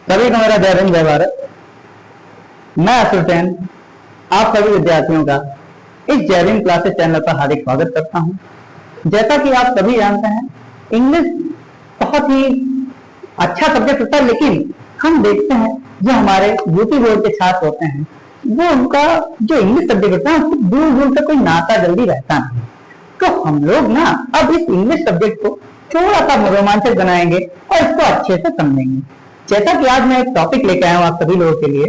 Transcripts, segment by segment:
सभी को मेरा जय हिंद जय भारत। मैं असुरसेन आप सभी विद्यार्थियों का इस जय हिंद क्लासेस चैनल पर हार्दिक स्वागत करता हूं। जैसा कि आप सभी जानते हैं, इंग्लिश बहुत ही अच्छा सब्जेक्ट होता है, लेकिन हम देखते हैं जो हमारे यूपी बोर्ड के छात्र होते हैं वो उनका जो इंग्लिश सब्जेक्ट होता है उसको दूर दूर तक कोई नाता जल्दी रहता नहीं। तो हम लोग ना अब इस इंग्लिश सब्जेक्ट को थोड़ा सा रोमांचक बनाएंगे और इसको अच्छे से समझेंगे। जैसा कि आज मैं एक टॉपिक लेकर आया हूं आप सभी लोगों के लिए,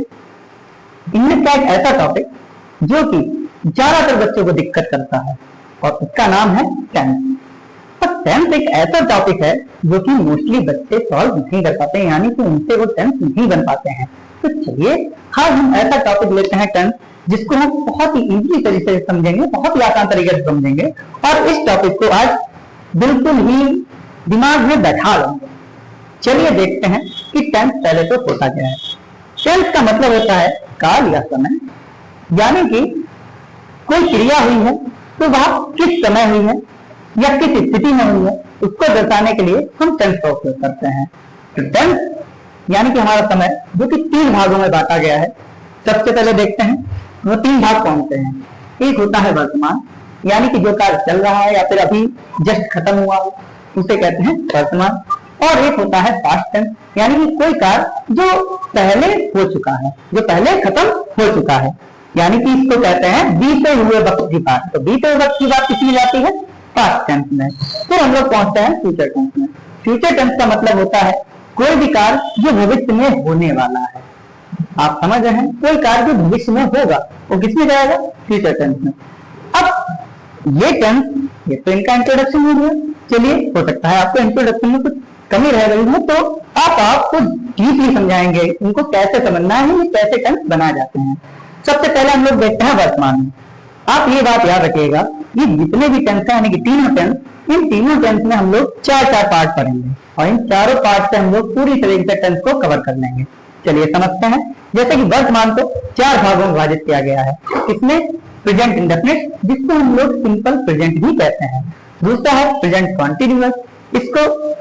इंग्लिश का एक ऐसा टॉपिक जो कि ज्यादातर बच्चों को दिक्कत करता है और उसका नाम है टेंस। और टेंस एक ऐसा टॉपिक है जो कि मोस्टली बच्चे सॉल्व नहीं कर पाते हैं, यानी कि उनसे वो टेंस नहीं बन पाते हैं। तो चलिए आज हम ऐसा टॉपिक लेते हैं टेंस, जिसको हम बहुत ही इजी तरीके से समझेंगे, बहुत ही आसान तरीके से समझेंगे और इस टॉपिक को आज बिल्कुल ही दिमाग में बैठा लेंगे। चलिए देखते हैं कि टेंस पहले तो होता क्या है। टेंस का मतलब होता है काल या समय, यानी कि कोई क्रिया हुई है तो वह किस समय हुई है या किस स्थिति में हुई है उसको दर्शाने के लिए हम टेंस का उपयोग करते हैं। तो टेंस यानी कि हमारा समय जो कि 3 भागों में बांटा गया है। सबसे पहले देखते हैं वो 3 भाग कौन से हैं। एक होता है वर्तमान, यानी कि जो कार्य चल रहा है या फिर अभी जस्ट खत्म हुआ हो उसे कहते हैं वर्तमान। और एक होता है पास्ट टेंस, यानी कि कोई कार्य जो पहले हो चुका है, जो पहले खत्म हो चुका है, यानी कि इसको कहते हैं बीते हुए वक्त की बात। तो बीते हुए वक्त की बात किसमें जाती है? पास्ट टेंस में। फिर हम लोग पहुंचते हैं फ्यूचर टेंस में। फ्यूचर टेंस का मतलब होता है कोई भी कार्य जो भविष्य में होने वाला है। आप समझ रहे हैं, कोई कार्य जो भविष्य में होगा वो किसमें जाएगा? फ्यूचर टेंस में। अब ये टेंस, ये तो इनका इंट्रोडक्शन हो गया। चलिए, हो सकता है आपको इंट्रोडक्शन में कुछ कमी रह गई हो तो आपको डीपली समझाएंगे इनको कैसे समझना है, ये कैसे टेंस बनाए जाते हैं। सबसे पहले हम लोग देखते हैं वर्तमान में। आप ये बात याद रखिएगा, ये जितने भी टेंस हैं यानी कि तीनों टेंस, इन तीनों टेंस में हम लोग 4-4 पार्ट पढ़ेंगे और इन चारों पार्ट से हम लोग पूरी तरीके से टेंस को कवर कर लेंगे। चलिए समझते हैं। जैसे कि वर्तमान को 4 भागों में विभाजित किया गया है। इसमें प्रेजेंट इंडेफिनिट, जिसको हम लोग सिंपल प्रेजेंट भी कहते हैं। दूसरा है प्रेजेंट कॉन्टिन्यूअस, इसको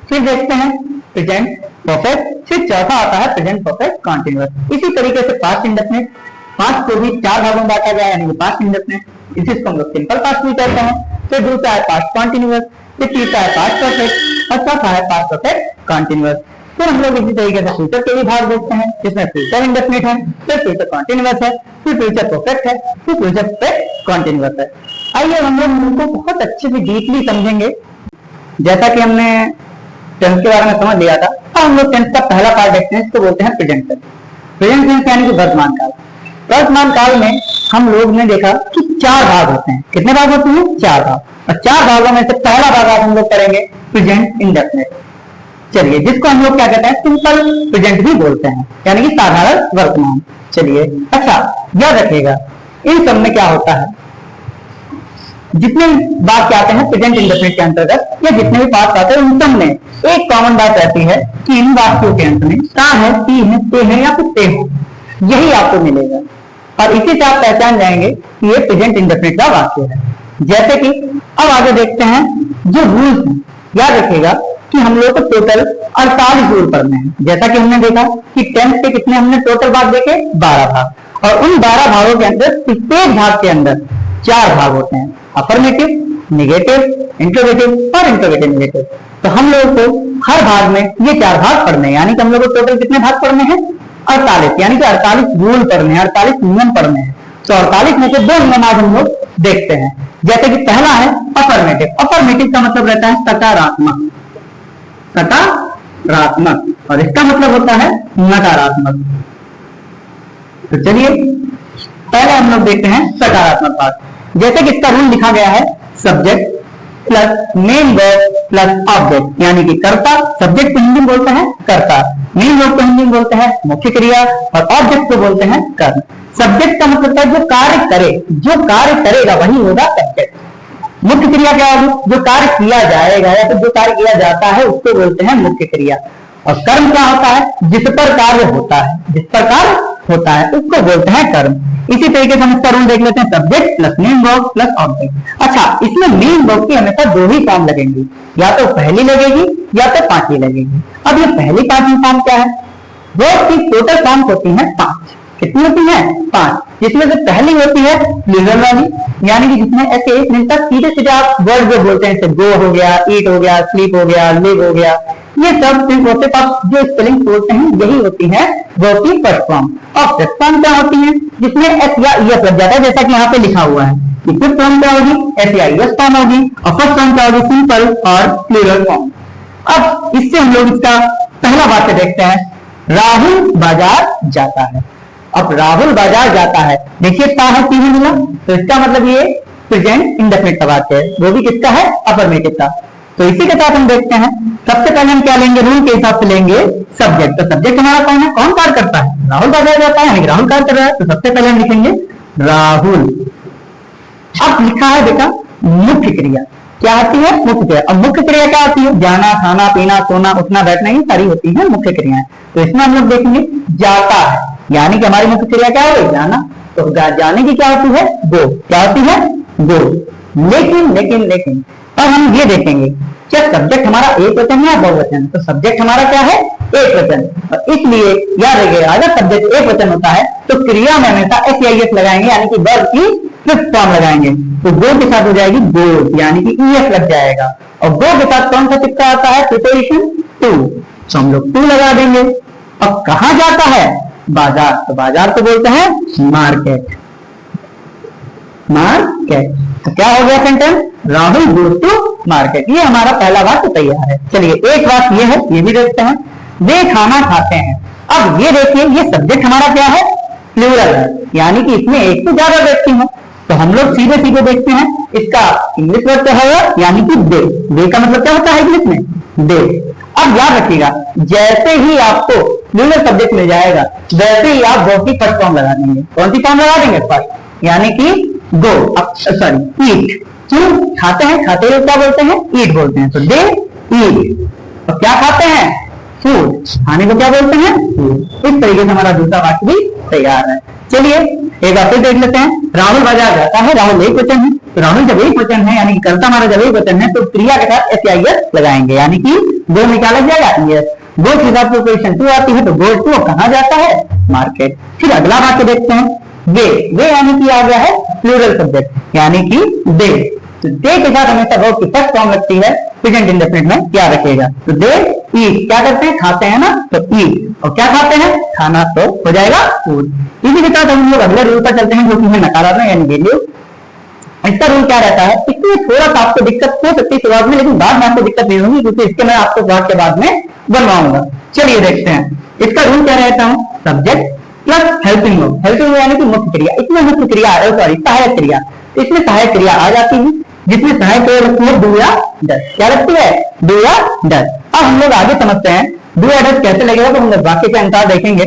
फिर देखते हैं प्रेजेंट परफेक्ट, फिर चौथा आता है प्रेजेंट परफेक्ट कंटीन्यूअस। इसी तरीके से पास्ट इंडेफिनिट, पास्ट को भी 4 भागों में बांटा गया है, यानी कि पास्ट इंडेफिनिट, जिसको हम लोग सिंपल पास्ट भी कहते हैं। फिर दूसरा है पास्ट कंटीन्यूअस, फिर तीसरा है पास्ट परफेक्ट और चौथा है पास्ट परफेक्ट कंटीन्यूअस। फिर हम लोग इसी तरीके से फ्यूचर के भी भाग देखते हैं, जिसमें फ्यूचर इंडेफिनिट है, फिर फ्यूचर कंटीन्यूअस है, फिर फ्यूचर परफेक्ट है, फिर फ्यूचर परफेक्ट कंटीन्यूअस है। आइए हम लोग उनको बहुत अच्छे से डीपली समझेंगे। जैसा कि हमने टेंस के बारे में समझ लिया था, अब हम लोग टेंस का पहला पार्ट देखते हैं, इसको बोलते हैं प्रेजेंट टेंस। प्रेजेंट टेंस यानी कि वर्तमान काल। वर्तमान काल में हम लोग ने देखा कि 4 भाग होते हैं। कितने भाग होते हैं? 4 भाग। और 4 भागों में से पहला भाग आज हम लोग करेंगे प्रेजेंट इंडेफिनिट। चलिए, जिसको हम लोग क्या कहते हैं? सिंपल प्रेजेंट भी बोलते हैं, यानी कि साधारण वर्तमान। चलिए, अच्छा याद रखिएगा इन सब में क्या होता है, जितने वाक्य आते हैं प्रेजेंट इंडेफिनिट के अंतर्गत या जितने भी पार्ट आते हैं उन सब में एक कॉमन बात रहती है कि इन वाक्यों के अंत में ता है, ती है, ते है या फिर ते हो, यही आपको मिलेगा। और इसी से आप पहचान जाएंगे कि ये प्रेजेंट इंडेफिनिट का वाक्य है। जैसे कि अब आगे देखते हैं जो रूल्स हैं। याद रखिएगा कि हम लोग को टोटल 48 रूल पढ़ने हैं। जैसा कि हमने देखा कि टेंस के कितने हमने टोटल भाग देखे? 12 भाग। और उन 12 भागों के अंदर प्रत्येक भाग के अंदर 4 भाग होते हैं, अफर्मेटिव, नेगेटिव, इंट्रोगेटिव और इंट्रोगेटिव नेगेटिव। तो हम लोगों को हर भाग में ये 4 भाग पढ़ने हैं, यानी कि हम लोग को टोटल कितने भाग पढ़ने हैं? 48, यानी कि 48 रूल पढ़ने हैं, 48 नियम पढ़ने हैं। तो 48 में से 2 नियम आज हम लोग देखते हैं। जैसे कि पहला है अफर्मेटिव। अफर्मेटिव का मतलब रहता है सकारात्मक, सकारात्मक, और इसका मतलब होता है नकारात्मक। तो चलिए पहले हम लोग देखते हैं सकारात्मक भाग। जैसे कि इसका रूल लिखा गया है subject plus main verb plus object, यानी कि कर्ता। सब्जेक्ट को हिंदी में बोलते हैं कर्ता, मेन वर्ब को हिंदी में बोलते हैं मुख्य क्रिया और ऑब्जेक्ट को बोलते हैं कर्म। सब्जेक्ट का मतलब है जो कार्य करे, जो कार्य करेगा वही होगा सब्जेक्ट। मुख्य क्रिया क्या होगी? जो कार्य किया जाएगा या फिर जो कार्य किया जाता है उसको बोलते हैं मुख्य क्रिया। और कर्म क्या होता है? जिस पर कार्य होता है, जिस पर कार्य होता है उसको बोलते हैं कर्म। इसी तरीके से हम इसका रूल देख लेते हैं, subject plus main verb plus object. अच्छा, इसमें मेन वर्ब की हमेशा 2 ही फॉर्म लगेंगी, या तो पहली लगेगी या तो पांचवी लगेगी। अब ये पहली पांचवी फॉर्म क्या है? वर्ब की टोटल फॉर्म्स होती हैं 5। कितनी होती है? 5, जिसमें से पहली होती है प्लूरल वाली, यानी कि जिसमें ऐसे एक मिनट तक सीधे सीधे आप वर्ड जो बोलते हैं, जैसे गो हो गया, ईट हो गया, स्लीप हो गया, लिव हो गया, ये सब सिर्फ होते पास जो स्पेलिंग बोलते हैं यही होती है वर्ब की फर्स्ट फॉर्म। और फिफ्थ फॉर्म क्या होती है? जिसमें एस या ईएस लग जाता है, जैसा कि यहाँ पे लिखा हुआ है। फिफ्थ फॉर्म क्या होगी? एस या ईएस फॉर्म होगी। और फर्स्ट फॉर्म क्या होगी? सिंपल और प्लूरल फॉर्म। अब इससे हम लोग इसका पहला वाक्य देखते हैं, राहुल बाजार जाता है। अब राहुल बाजार जाता है, देखिए ता है तीन मिला, तो इसका मतलब ये प्रेजेंट इंडेफिनिट का वाक्य है, वो भी किसका है? अफर्मेटिव का। तो इसी के साथ हम देखते हैं, सबसे पहले हम क्या लेंगे? रूल के हिसाब से लेंगे सब्जेक्ट। तो सब्जेक्ट हमारा कौन है? कौन कार्य करता है? राहुल बाजार जाता है, यानी राहुल कार्य कर रहा है, तो सबसे पहले हम लिखेंगे राहुल। अब लिखा है बेटा मुख्य क्रिया, क्या आती है? मुख्य क्रिया। अब मुख्य क्रिया क्या आती है? जाना, खाना, पीना, सोना, उठना, बैठना, ये सारी होती है मुख्य क्रियाएं। तो इसमें हम लोग देखेंगे जाता है, यानी कि हमारी मुख्य क्रिया क्या है? जाना। तो जाने की क्या होती है? गो। क्या होती है? गो। लेकिन लेकिन लेकिन अब हम ये देखेंगे, क्या सब्जेक्ट हमारा एक वचन है या बहुवचन? तो सब्जेक्ट हमारा क्या है? एक वचन। और इसलिए याद रखिएगा, अगर सब्जेक्ट एक वचन होता है तो क्रिया में हमेशा एस या एस लगाएंगे, यानी कि वर्ब की फिफ्थ फॉर्म लगाएंगे। तो गो के साथ हो जाएगी गो, यानी कि ईएस लग जाएगा। और गो के साथ कौन सा टिप्पा आता है? प्रिपोजिशन टू, तो हम लोग टू लगा देंगे। अब कहां जाता है? बाजार। तो बाजार को बोलते हैं मार्केट। मार्केट। तो क्या हो गया sentence? Rahul goes to market. ये हमारा पहला वाक्य तैयार है। चलिए एक बात ये है, ये भी देखते हैं, वे खाना खाते हैं। अब ये देखिए, ये सब्जेक्ट हमारा क्या है? प्लूरल है, यानी कि इसमें एक से ज्यादा व्यक्ति हैं। तो हम लोग सीधे सीधे देखते हैं, इसका इंग्लिश वर्ड क्या है? यानी कि दे। दे का मतलब क्या होता है इंग्लिश में? दे। अब याद रखिएगा, जैसे ही आपको प्लूरल सब्जेक्ट मिल जाएगा वैसे ही आप वर्ब की फर्स्ट फॉर्म लगा देंगे। कौन सी फॉर्म लगा देंगे? फर्स्ट, यानी कि गो। सॉरी ईट। क्यों? खाते हैं, खाते हुए क्या बोलते हैं? ईट बोलते हैं। तो दे ईट। और क्या खाते हैं? फूड। खाने को क्या बोलते हैं? फूड। इस तरीके से हमारा दूसरा वाक्य भी तैयार है। चलिए एक बार फिर देख लेते हैं, राहुल बाजार जाता है। राहुल एक वचन है, तो राहुल जब एक वचन है, यानी कि कर्ता हमारा जब एक वचन है, तो क्रिया के साथ एस या एस लगाएंगे, यानी कि गो में क्या लग जाएगा? यस। गो के साथ प्रिपोजिशन टू आती है, तो गो टू कहां जाता है? मार्केट। फिर अगला वाक्य देखते हैं, वे। वे यानी कि आ गया है प्लूरल सब्जेक्ट, यानी कि दे। तो दे के साथ हमेशा वर्ब की फर्स्ट फॉर्म लगती है प्रेजेंट इंडेफिनिट में, क्या रखेगा? तो दे ईट। क्या करते हैं? खाते हैं ना, तो ईट। और क्या खाते हैं? खाना। तो हो जाएगा फूड। इसी के साथ हम लोग अगले रूल पर चलते हैं, जो कि है नकारात्मक यानी वैल्यू। इसका रूल क्या रहता है? इसमें थोड़ा सा आपको दिक्कत हो सकती है शुरुआत में, लेकिन बाद में आपको दिक्कत नहीं होगी, क्योंकि इसके मैं आपको बाद के बाद में बनवाऊंगा। चलिए देखते हैं, इसका रूल क्या रहता है? Subject plus helping verb. Helping यानी कि मुख्य क्रिया। इसमें मुख्य क्रिया सॉरी सहायक क्रिया, इसमें सहायक क्रिया आ जाती है, जिसमें सहायक क्रिया लगती है डू या डज। क्या लगती है? डू या डज। अब हम लोग आगे समझते हैं डू या डज कैसे लगेगा, तो हम लोग वाक्य के अनुसार देखेंगे।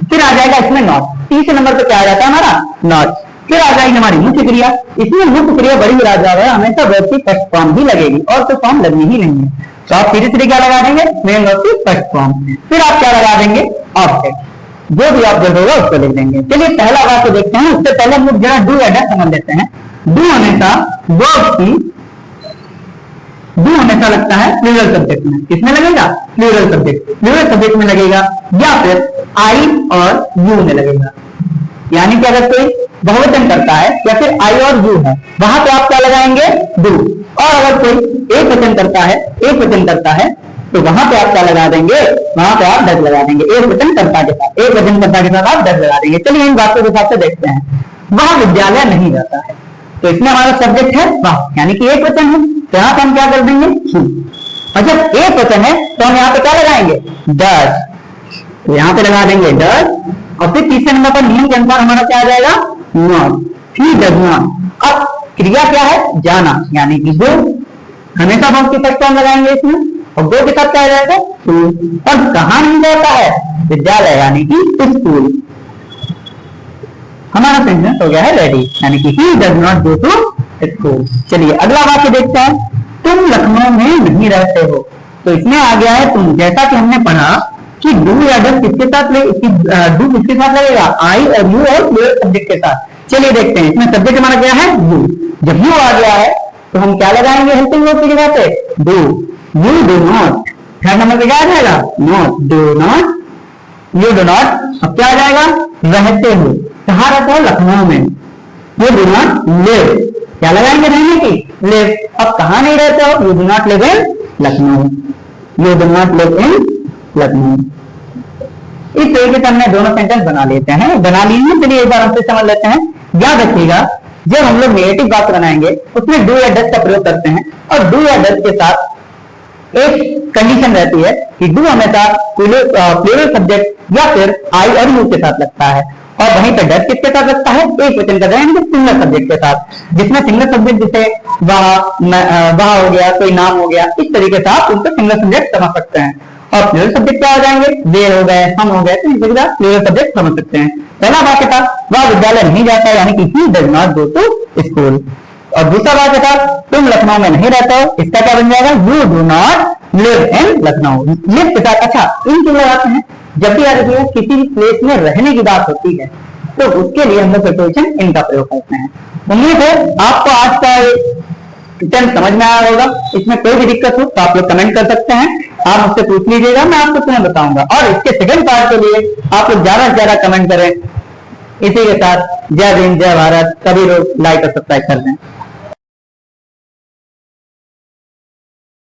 फिर आ जाएगा इसमें नॉट। तीसरे नंबर पर क्या आ जाता है हमारा? नॉट। फिर आ जाएगी हमारी मुख्य क्रिया। इसमें मुख्य क्रिया बड़ी राजा है, हमेशा वर्ब की फर्स्ट फॉर्म ही लगेगी, और तो फॉर्म लगनी ही नहीं है। तो आप सीधे सीधे क्या लगा देंगे? मेन वर्ब की फर्स्ट फॉर्म। फिर आप क्या लगा देंगे? ऑब्जेक्ट। जो भी ऑब्जेक्ट होगा उसको लिख देंगे। चलिए पहला वाक्य देखते हैं, उससे पहले हम लोग जरा डू या डज समझ लेते हैं। डू हमेशा वर्ब की, डू हमेशा लगता है प्लूरल सब्जेक्ट में। किसमें लगेगा? Plural subject. प्लूरल सब्जेक्ट में लगेगा, या फिर आई और यू में लगेगा। यानी कि अगर कोई बहुवचन करता है या फिर आई और यू है, वहां पे आप क्या लगाएंगे? डू। और अगर कोई एक वचन करता है, एक वचन करता है, तो वहां पे आप क्या लगा देंगे? वहां पे आप डज लगा देंगे। एक वचन कर्ता के साथ, एक वचन कर्ता के साथ आप डज लगा देंगे। चलिए इन बातों के हिसाब से देखते हैं। वह विद्यालय नहीं जाता है, तो इसमें हमारा सब्जेक्ट है वह, यानी कि एक वचन है, तो यहाँ पे हम क्या कर देंगे? और जब एक वचन है तो हम यहाँ पे क्या लगाएंगे? डज। तो यहाँ पे लगा देंगे डज। और फिर तीसरे नंबर पर नियम के अनुसार हमारा क्या आ जाएगा? नॉट। He does not. अब क्रिया क्या है? जाना, यानी कि गो। हमेशा वर्ब की फर्स्ट फॉर्म लगाएंगे इसमें, और गो के साथ क्या आ जाएगा? टू। और कहां नहीं जाता है? विद्यालय, यानी कि स्कूल। हमारा सेंटेंस हो गया है रेडी, यानी कि he does not go to school. चलिए अगला वाक्य देखते हैं, तुम लखनऊ में नहीं रहते हो। तो इसमें आ गया है तुम। जैसा कि हमने पढ़ा कि डू या डज किसके साथ डू किसके साथ लगेगा? आई और यू और प्लूरल सब्जेक्ट के साथ। चलिए देखते हैं, इसमें सब्जेक्ट हमारा क्या है? यू। जब यू आ गया है तो हम क्या लगाएंगे हेल्पिंग वर्ब की जगह पे? Do. You do not. Third number पे क्या आ जाएगा? Not. Do not you do not, अब क्या आ जाएगा, रहते हो, कहाँ रहते हो, लखनऊ में। यू डू नॉट लिव, क्या लगाएंगे, रहने की, लिव। अब कहाँ नहीं रहते हो, you do not live in Lucknow, you do not live in Lucknow. इस तरीके से हमने दोनों सेंटेंस बना लेते हैं, बना लीजिए। चलिए एक बार हमसे समझ लेते हैं। याद रखिएगा, जब हम लोग नेगेटिव बात बनाएंगे उसमें डू या डज का प्रयोग करते हैं, और डू या डज के साथ एक कंडीशन रहती है कि डू हमेशा प्लूरल सब्जेक्ट या फिर आई और यू के साथ लगता है, और वहीं पर डज किसके साथ लगता है, एक वचन का यानी सिंगल सब्जेक्ट के साथ, जिसमें सिंगल सब्जेक्ट जैसे वह हो गया, कोई नाम हो गया, इस तरीके से आप उनको सिंगल सब्जेक्ट समझ सकते हैं। और प्लूरल सब्जेक्ट क्या हो जाएंगे, वे हो गए, हम हो गए, तो इस जगह प्लूरल सब्जेक्ट समझ सकते हैं। पहला वाक्य था वह विद्यालय नहीं जाता, यानी कि he does not go to school. और दूसरा वाक्य था तुम लखनऊ में नहीं रहते हो, इसका क्या बन जाएगा, you do not live in Lucknow. Live के साथ अच्छा इन क्यों लगाते हैं, जब भी याद रखिएगा किसी भी प्लेस में रहने की बात होती है तो उसके लिए हम लोग प्रिपोजिशन इन का प्रयोग करते हैं। उम्मीद है आपको आज का टर्म समझ में आया होगा। इसमें कोई भी दिक्कत हो तो आप लोग कमेंट कर सकते हैं, आप मुझसे पूछ लीजिएगा, मैं आपको तुम्हें बताऊंगा। और इसके सेकंड पार्ट के लिए आप लोग ज्यादा से ज्यादा कमेंट करें। इसी के साथ जय हिंद, जय भारत, सभी लोग लाइक और सब्सक्राइब कर दें।